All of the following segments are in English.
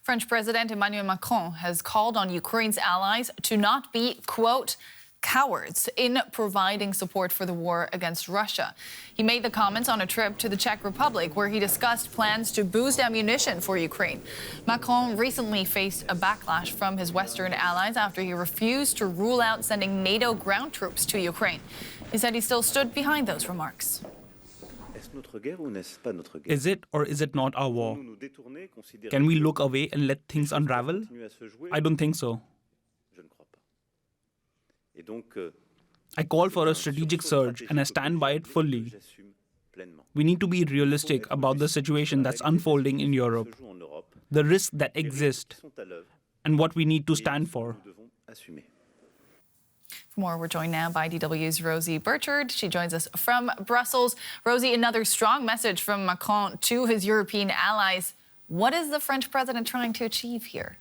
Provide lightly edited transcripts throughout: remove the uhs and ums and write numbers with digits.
French President Emmanuel Macron has called on Ukraine's allies to not be, quote, cowards in providing support for the war against Russia. He made the comments on a trip to the Czech Republic where he discussed plans to boost ammunition for Ukraine. Macron recently faced a backlash from his Western allies after he refused to rule out sending NATO ground troops to Ukraine. He said he still stood behind those remarks. Is it or is it not our war? Can we look away and let things unravel? I don't think so. I call for a strategic surge and I stand by it fully. We need to be realistic about the situation that's unfolding in Europe, the risks that exist, and what we need to stand for. For more, we're joined now by DW's Rosie Burchard. She joins us from Brussels. Rosie, another strong message from Macron to his European allies. What is the French president trying to achieve here?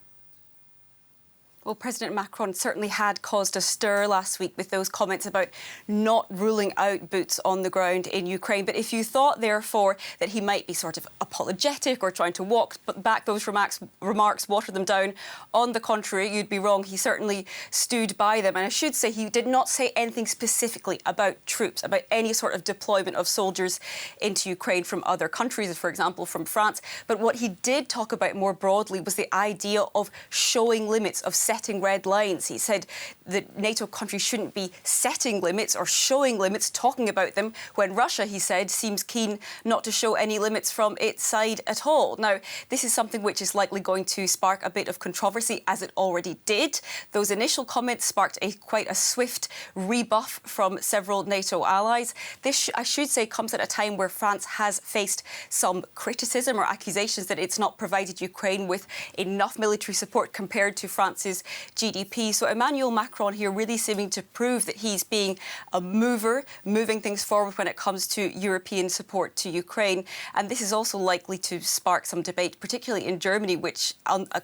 Well, President Macron certainly had caused a stir last week with those comments about not ruling out boots on the ground in Ukraine. But if you thought, therefore, that he might be sort of apologetic or trying to walk back those remarks, water them down, on the contrary, you'd be wrong. He certainly stood by them. And I should say he did not say anything specifically about troops, about any sort of deployment of soldiers into Ukraine from other countries, for example, from France. But what he did talk about more broadly was the idea of showing limits, of setting red lines. He said that NATO countries shouldn't be setting limits or showing limits, talking about them, when Russia, he said, seems keen not to show any limits from its side at all. Now, this is something which is likely going to spark a bit of controversy, as it already did. Those initial comments sparked quite a swift rebuff from several NATO allies. This, I should say, comes at a time where France has faced some criticism or accusations that it's not provided Ukraine with enough military support compared to France's GDP. So Emmanuel Macron here really seeming to prove that he's being a mover, moving things forward when it comes to European support to Ukraine. And this is also likely to spark some debate, particularly in Germany, which,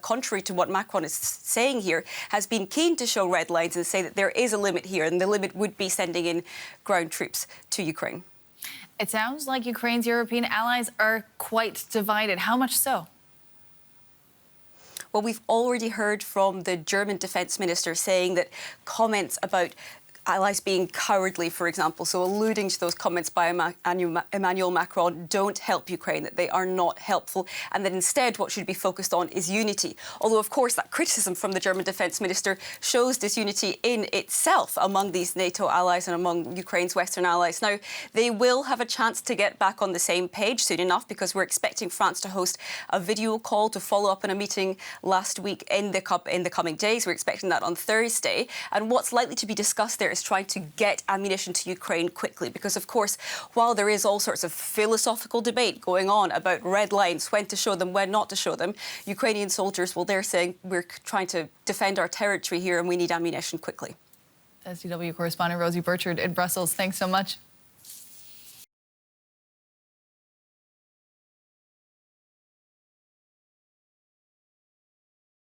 contrary to what Macron is saying here, has been keen to show red lines and say that there is a limit here, and the limit would be sending in ground troops to Ukraine. It sounds like Ukraine's European allies are quite divided. How much so? Well, we've already heard from the German defence minister saying that comments about allies being cowardly, for example, so alluding to those comments by Emmanuel Macron, don't help Ukraine, that they are not helpful, and that instead what should be focused on is unity. Although, of course, that criticism from the German defence minister shows disunity in itself among these NATO allies and among Ukraine's Western allies. Now, they will have a chance to get back on the same page soon enough, because we're expecting France to host a video call to follow up on a meeting last week in the coming days. We're expecting that on Thursday. And what's likely to be discussed there is trying to get ammunition to Ukraine quickly, because, of course, while there is all sorts of philosophical debate going on about red lines, when to show them, when not to show them, Ukrainian soldiers, well, they're saying we're trying to defend our territory here and we need ammunition quickly. SDW correspondent Rosie Burchard in Brussels. Thanks so much.